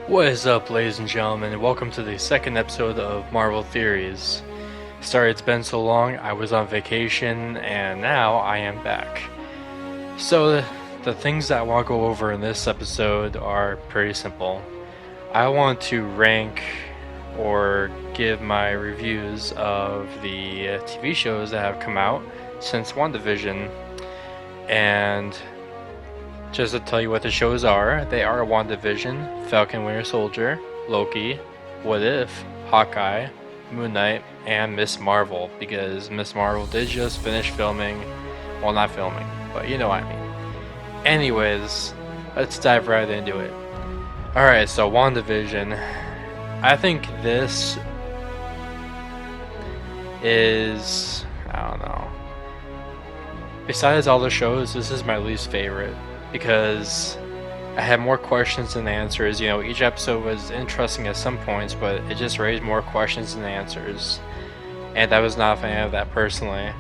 What is up, ladies and gentlemen, and welcome to the second episode of Marvel Theories. Sorry it's been so long, I was on vacation, and now I am back. So, the things that I want to go over in this episode are pretty simple. I want to rank or give my reviews of the TV shows that have come out since WandaVision, and just to tell you what the shows are, they are WandaVision, Falcon Winter Soldier, Loki, What If, Hawkeye, Moon Knight, and Miss Marvel, because Miss Marvel did just finish filming, well, not filming, but you know what I mean. Anyways, let's dive right into it. Alright, so WandaVision. I think this is, I don't know. Besides all the shows, this is my least favorite because I had more questions than answers. You know, each episode was interesting at some points, but it just raised more questions than answers. And I was not a fan of that personally.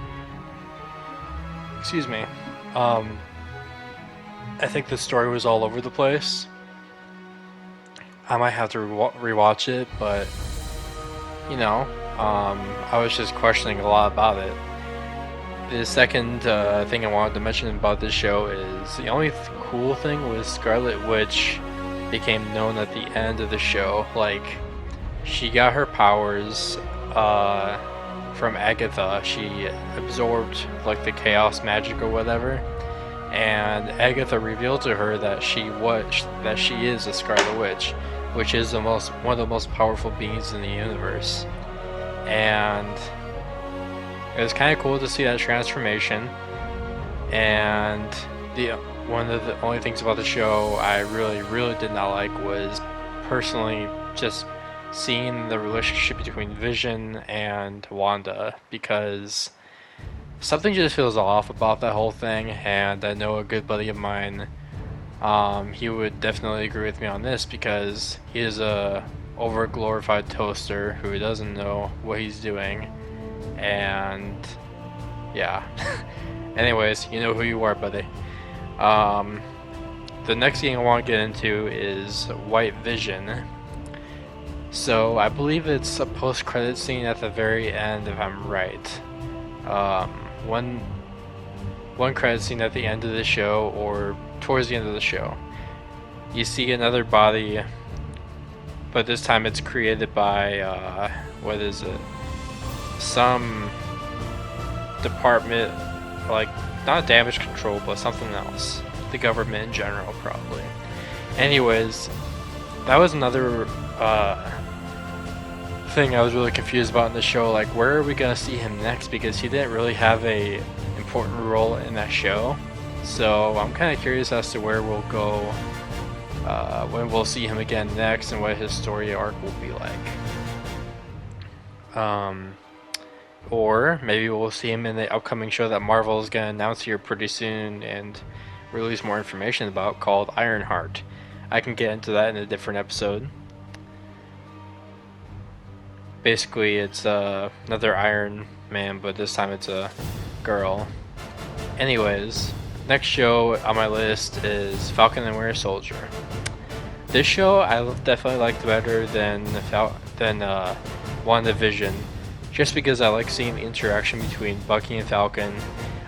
Excuse me. I think the story was all over the place. I might have to rewatch it, but you know, I was just questioning a lot about it. The second thing I wanted to mention about this show is the only cool thing was Scarlet Witch became known at the end of the show. Like, she got her powers from Agatha. She absorbed like the chaos magic or whatever, and Agatha revealed to her that she is a Scarlet Witch, which is one of the most powerful beings in the universe. And it was kind of cool to see that transformation. And one of the only things about the show I really did not like was personally just seeing the relationship between Vision and Wanda, because something just feels off about that whole thing. And I know a good buddy of mine, he would definitely agree with me on this, because he is a over glorified toaster who doesn't know what he's doing. And yeah. Anyways, you know who you are, buddy. The next thing I want to get into is White Vision. So I believe it's a post-credit scene at the very end, if I'm right. One credit scene at the end of the show, or towards the end of the show, you see another body, but this time it's created by what is it? Some department, like not damage control, but something else. The government in general, probably. Anyways, that was another thing I was really confused about in the show. Like, where are we gonna see him next? Because he didn't really have a important role in that show. So I'm kind of curious as to where we'll go when we'll see him again next, and what his story arc will be like. Or maybe we'll see him in the upcoming show that Marvel is going to announce here pretty soon and release more information about, called Ironheart. I can get into that in a different episode. Basically, it's another Iron Man, but this time it's a girl. Anyways, next show on my list is Falcon and Winter Soldier. This show I definitely liked better than WandaVision, just because I like seeing the interaction between Bucky and Falcon.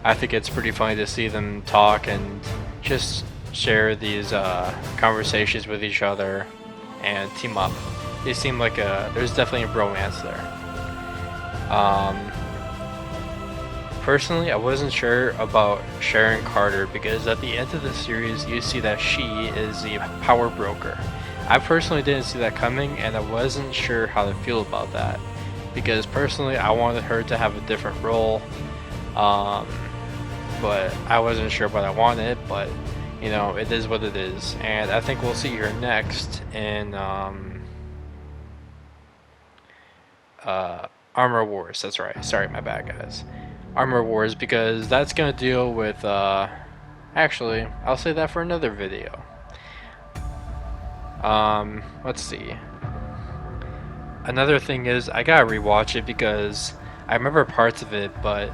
I think it's pretty funny to see them talk and just share these conversations with each other and team up. They seem like there's definitely a bromance there. Personally, I wasn't sure about Sharon Carter, because at the end of the series you see that she is the power broker. I personally didn't see that coming, and I wasn't sure how to feel about that, because personally I wanted her to have a different role, but I wasn't sure what I wanted. But you know, it is what it is, and I think we'll see her next in Armor Wars. That's right, sorry, my bad, guys. Armor Wars, because that's gonna deal with actually, I'll say that for another video. Let's see. Another thing is, I gotta rewatch it because I remember parts of it, but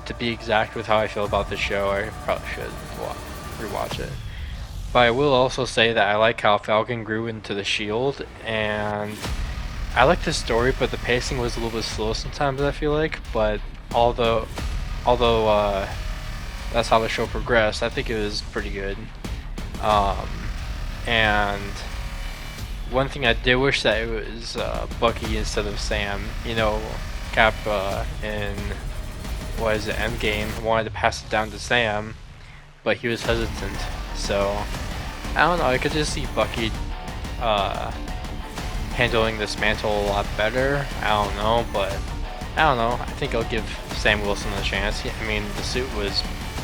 to be exact with how I feel about the show, I probably should rewatch it. But I will also say that I like how Falcon grew into the Shield, and I like the story, but the pacing was a little bit slow sometimes, I feel like. But although that's how the show progressed, I think it was pretty good. Um, and one thing I did wish that it was Bucky instead of Sam. You know, Cap in what is it, Endgame wanted to pass it down to Sam, but he was hesitant. So I don't know. I could just see Bucky handling this mantle a lot better. I don't know, but I don't know. I think I'll give Sam Wilson a chance. I mean, the suit was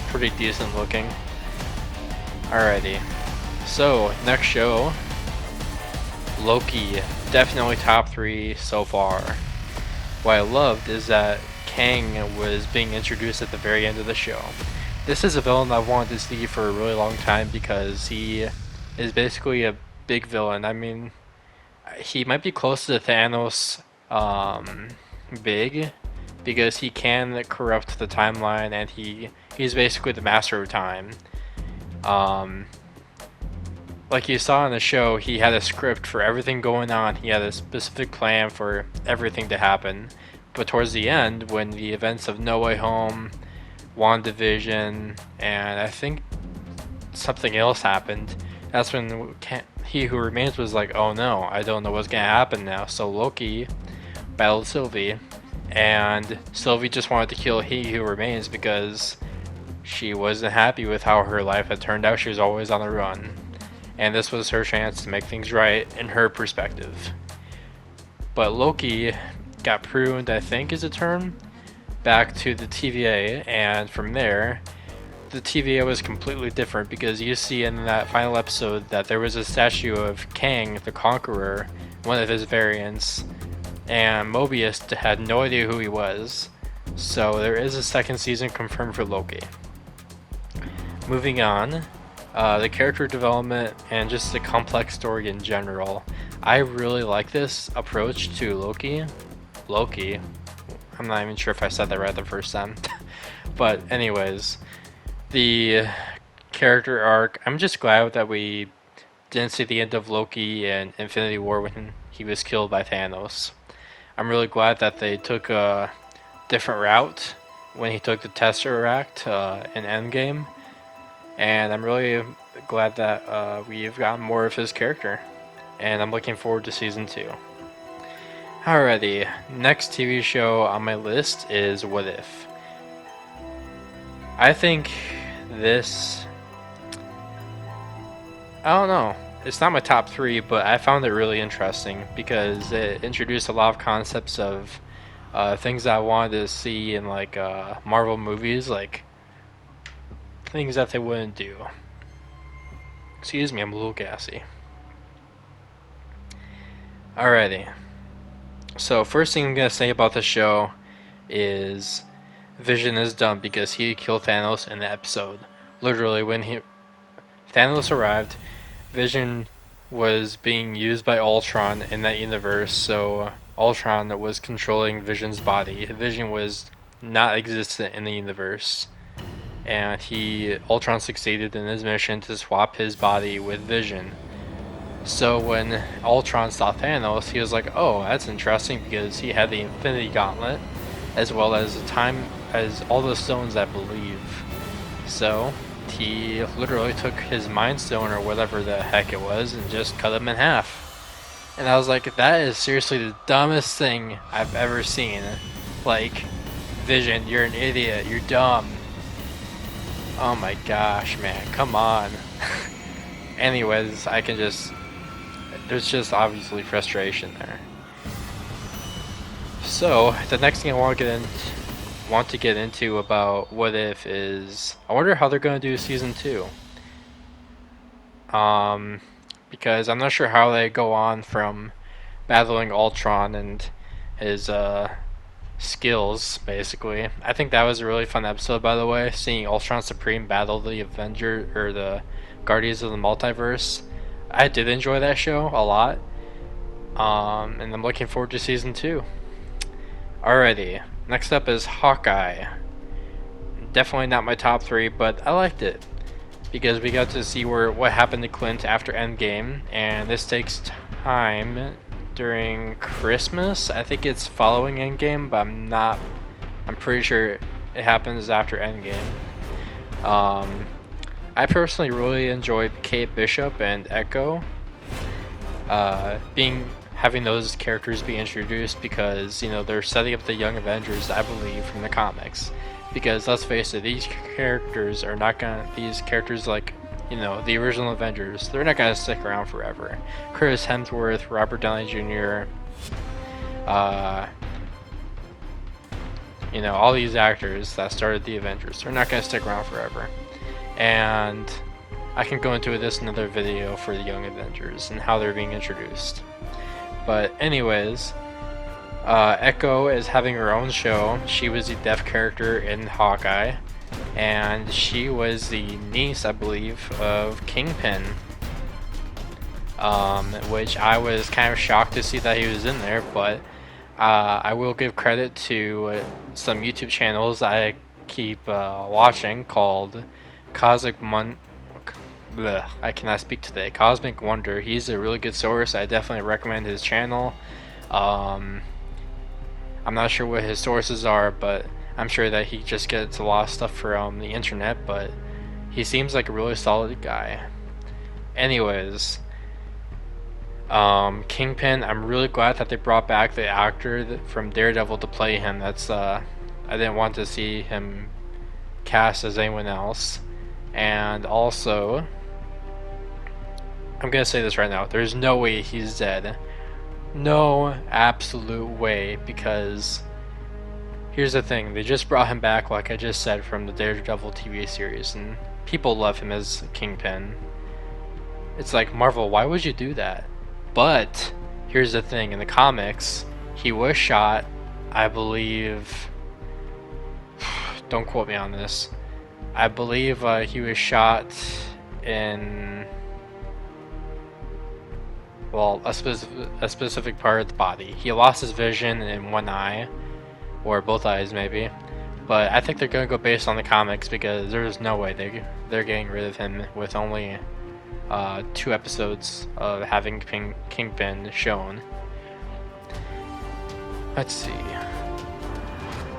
pretty decent looking. Alrighty. So, next show, Loki. Definitely top 3 so far. What I loved is that Kang was being introduced at the very end of the show. This is a villain I've wanted to see for a really long time because he is basically a big villain. I mean, he might be close to Thanos big because he can corrupt the timeline, and he's basically the master of time. Like you saw in the show, he had a script for everything going on. He had a specific plan for everything to happen. But towards the end, when the events of No Way Home, WandaVision, and I think something else happened, that's when He Who Remains was like, oh no, I don't know what's gonna happen now. So Loki battled Sylvie, and Sylvie just wanted to kill He Who Remains because she wasn't happy with how her life had turned out. She was always on the run, and this was her chance to make things right in her perspective. But Loki got pruned, I think is a term, back to the TVA, and from there the TVA was completely different because you see in that final episode that there was a statue of Kang the Conqueror, one of his variants, and Mobius had no idea who he was. So there is a second season confirmed for Loki. Moving on, the character development and just the complex story in general. I really like this approach to Loki. I'm not even sure if I said that right the first time. But anyways, the character arc, I'm just glad that we didn't see the end of Loki in Infinity War when he was killed by Thanos. I'm really glad that they took a different route when he took the Tesseract in Endgame. And I'm really glad that we've gotten more of his character. And I'm looking forward to season 2. Alrighty, next TV show on my list is What If. I think this, I don't know, it's not my top 3, but I found it really interesting because it introduced a lot of concepts of things that I wanted to see in like Marvel movies, like things that they wouldn't do. Excuse me, I'm a little gassy. Alrighty. So first thing I'm going to say about the show is Vision is dumb because he killed Thanos in the episode. Literally, when Thanos arrived, Vision was being used by Ultron in that universe, so Ultron was controlling Vision's body. Vision was not existent in the universe, and Ultron succeeded in his mission to swap his body with Vision. So when Ultron saw Thanos, he was like, oh, that's interesting, because he had the Infinity Gauntlet, as well as all the stones that believe. So he literally took his Mind Stone, or whatever the heck it was, and just cut him in half. And I was like, that is seriously the dumbest thing I've ever seen. Like, Vision, you're an idiot, you're dumb. Oh my gosh, man, come on. Anyways, there's just obviously frustration there. So the next thing I want to get into about What If is, I wonder how they're going to do season 2. Because I'm not sure how they go on from battling Ultron and his skills, basically. I think that was a really fun episode, by the way, seeing Ultron Supreme battle the Guardians of the Multiverse. I did enjoy that show a lot, and I'm looking forward to season 2. Alrighty, next up is Hawkeye. Definitely not my top 3, but I liked it. because we got to see what happened to Clint after Endgame, and this takes time during Christmas. I think it's following Endgame, but I'm pretty sure it happens after Endgame. I personally really enjoyed Kate Bishop and Echo having those characters be introduced, because they're setting up the Young Avengers, I believe, from the comics. Because let's face it, these characters like the original Avengers, they're not gonna stick around forever. Chris Hemsworth, Robert Downey Jr., all these actors that started the Avengers, they're not gonna stick around forever. And I can go into this in another video for the Young Avengers and how they're being introduced. But anyways, Echo is having her own show. She was the deaf character in Hawkeye, and she was the niece, I believe, of Kingpin, which I was kind of shocked to see that he was in there. But I will give credit to some YouTube channels I keep watching called Cosmic Wonder. He's a really good source. I definitely recommend his channel. I'm not sure what his sources are, but I'm sure that he just gets a lot of stuff from the internet, but he seems like a really solid guy. Anyways, Kingpin, I'm really glad that they brought back the actor from Daredevil to play him. I didn't want to see him cast as anyone else. And also, I'm gonna say this right now, there's no way he's dead. No absolute way, because here's the thing, they just brought him back, like I just said, from the Daredevil TV series, and people love him as Kingpin. It's like, Marvel, why would you do that? But here's the thing, in the comics, he was shot, I believe, don't quote me on this, I believe he was shot in, well, a specific part of the body. He lost his vision in one eye, or both eyes maybe, but I think they're going to go based on the comics, because there's no way they're getting rid of him with only 2 episodes of having Kingpin shown. Let's see.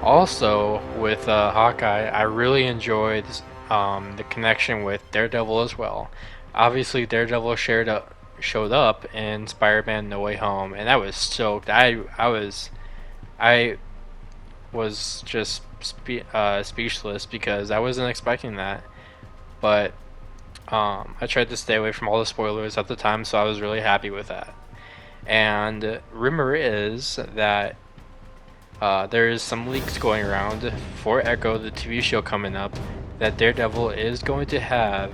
Also, with Hawkeye, I really enjoyed the connection with Daredevil as well. Obviously, Daredevil showed up in Spider-Man No Way Home, and I was stoked. I was just speechless, because I wasn't expecting that. But I tried to stay away from all the spoilers at the time, so I was really happy with that. And rumor is that there is some leaks going around for Echo, the TV show coming up, that Daredevil is going to have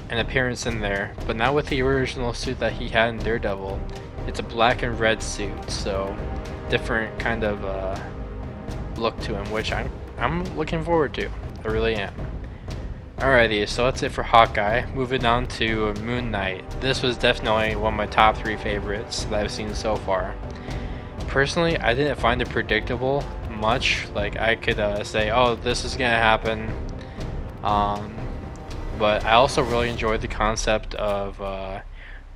an appearance in there, but not with the original suit that he had in Daredevil. It's a black and red suit, so different kind of look to him, which I'm looking forward to. I really am. Alrighty, so that's it for Hawkeye. Moving on to Moon Knight. This was definitely one of my top 3 favorites that I've seen so far. Personally, I didn't find it predictable much. Like, I could say, oh, this is gonna happen. But I also really enjoyed the concept of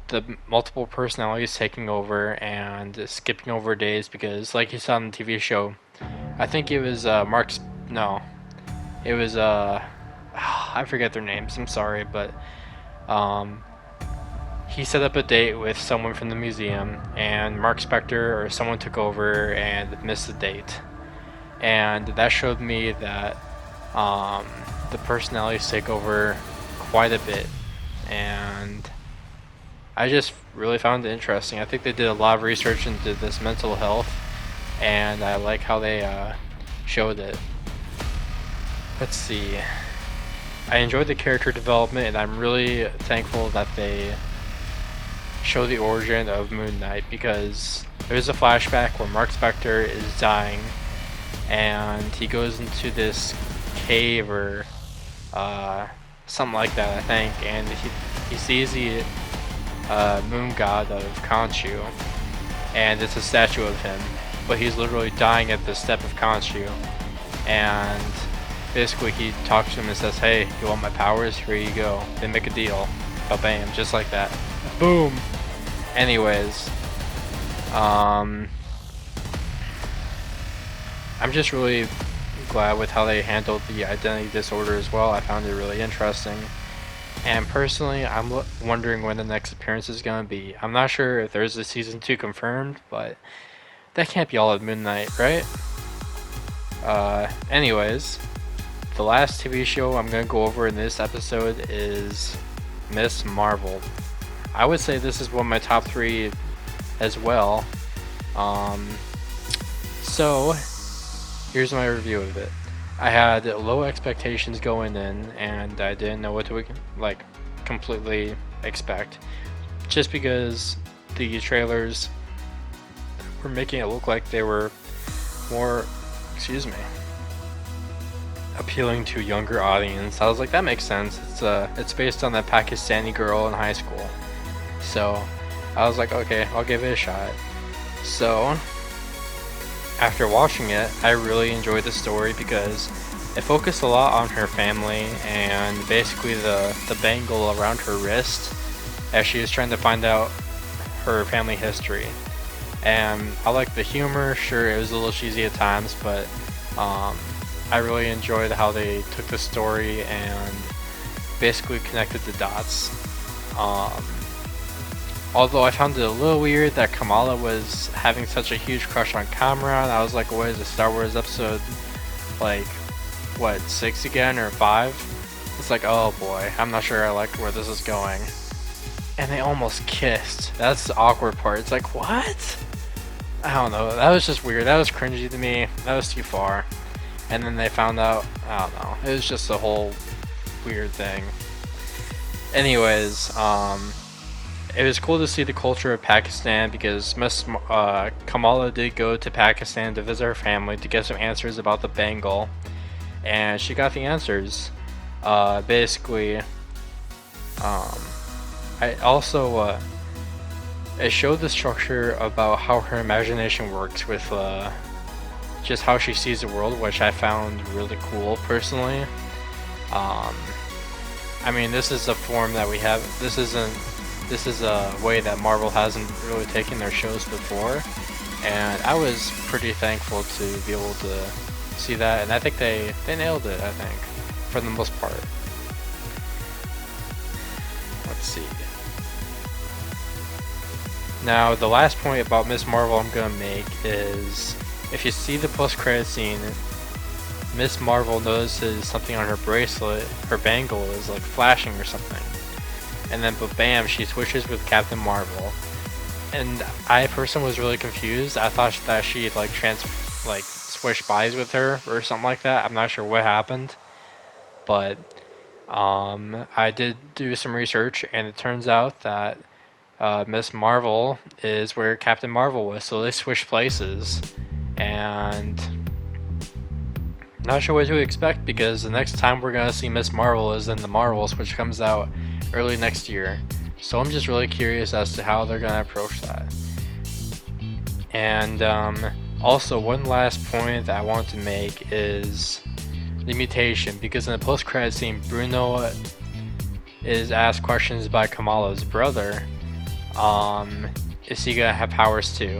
the multiple personalities taking over and skipping over days, because like you saw on the TV show, I think it was I forget their names, I'm sorry, but he set up a date with someone from the museum, and Mark Spector or someone took over and missed the date. And that showed me that the personalities take over quite a bit, and I just really found it interesting. I think they did a lot of research into this mental health, and I like how they showed it. Let's see. I enjoyed the character development, and I'm really thankful that they show the origin of Moon Knight, because there's a flashback where Mark Spector is dying, and he goes into this cave or something like that, I think, and he sees the moon god of Khonshu, and it's a statue of him, but he's literally dying at the step of Khonshu, and basically he talks to him and says, "Hey, you want my powers? Here you go." They make a deal. Bam, just like that. Boom. Anyways, I'm just really glad with how they handled the identity disorder as well. I found it really interesting. And personally, I'm wondering when the next appearance is going to be. I'm not sure if there's a season 2 confirmed, but that can't be all of Moon Knight, right? Anyways, the last TV show I'm going to go over in this episode is Miss Marvel. I would say this is one of my top 3 as well. So, here's my review of it. I had low expectations going in, and I didn't know what to completely expect, just because the trailers were making it look like they were more, appealing to a younger audience. I was like, that makes sense. It's based on that Pakistani girl in high school, so I was like, okay, I'll give it a shot. So after watching it, I really enjoyed the story because it focused a lot on her family and basically the bangle around her wrist as she was trying to find out her family history. And I like the humor. Sure, it was a little cheesy at times, but I really enjoyed how they took the story and basically connected the dots. Although I found it a little weird that Kamala was having such a huge crush on Kamran. I was like, what is it, Star Wars episode, like, what, 6 again, or 5? It's like, oh boy, I'm not sure I like where this is going. And they almost kissed. That's the awkward part. It's like, what? I don't know, that was just weird. That was cringy to me. That was too far. And then they found out, I don't know, it was just a whole weird thing. Anyways, it was cool to see the culture of Pakistan because Miss Kamala did go to Pakistan to visit her family to get some answers about the bangle, and she got the answers. Basically, I also it showed the structure about how her imagination works with just how she sees the world, which I found really cool personally. I mean, this is a form that we have. This is a way that Marvel hasn't really taken their shows before, and I was pretty thankful to be able to see that, and I think they nailed it, I think, for the most part. Let's see. Now, the last point about Miss Marvel I'm gonna make is, if you see the post-credit scene, Miss Marvel notices something on her bracelet, her bangle is like flashing or something. And then, but bam, she switches with Captain Marvel. And I personally was really confused. I thought that she'd switched bodies with her or something like that. I'm not sure what happened. But I did do some research, and it turns out that Miss Marvel is where Captain Marvel was. So they switched places. And not sure what to expect, because the next time we're gonna see Miss Marvel is in the Marvels, which comes out early next year. So I'm just really curious as to how they're gonna approach that. And also, one last point that I want to make is the mutation, because in the post-credit scene, Bruno is asked questions by Kamala's brother. Is he gonna have powers too?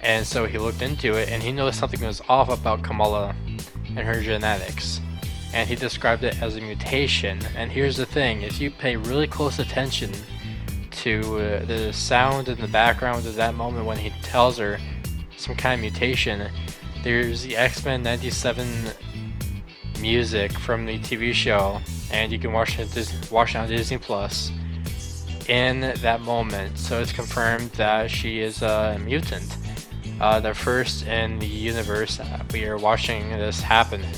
And so he looked into it, and he noticed something was off about Kamala and her genetics, and he described it as a mutation. And here's the thing, if you pay really close attention to the sound in the background of that moment when he tells her some kind of mutation, there's the X-Men 97 music from the TV show, and you can watch it on Disney Plus in that moment. So it's confirmed that she is a mutant. The first in the universe that we are watching this happen in.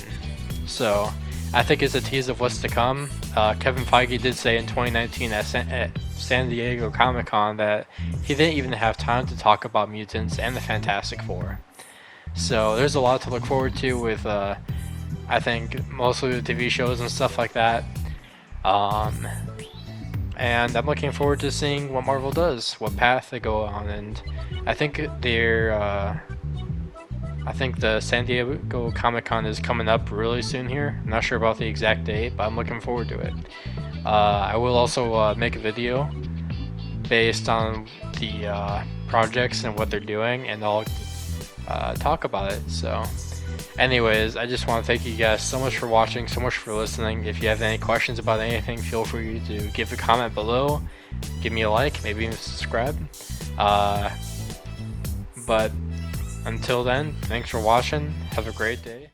So I think it's a tease of what's to come. Kevin Feige did say in 2019 at San Diego Comic-Con that he didn't even have time to talk about mutants and the Fantastic Four. So there's a lot to look forward to with I think mostly the TV shows and stuff like that. And I'm looking forward to seeing what Marvel does, what path they go on, and I think they're I think the San Diego Comic-Con is coming up really soon here. I'm not sure about the exact date, but I'm looking forward to it. I will also make a video based on the projects and what they're doing, and I'll talk about it. So anyways, I just want to thank you guys so much for watching, so much for listening. If you have any questions about anything, feel free to give a comment below, give me a like, maybe even subscribe. But until then, thanks for watching, have a great day.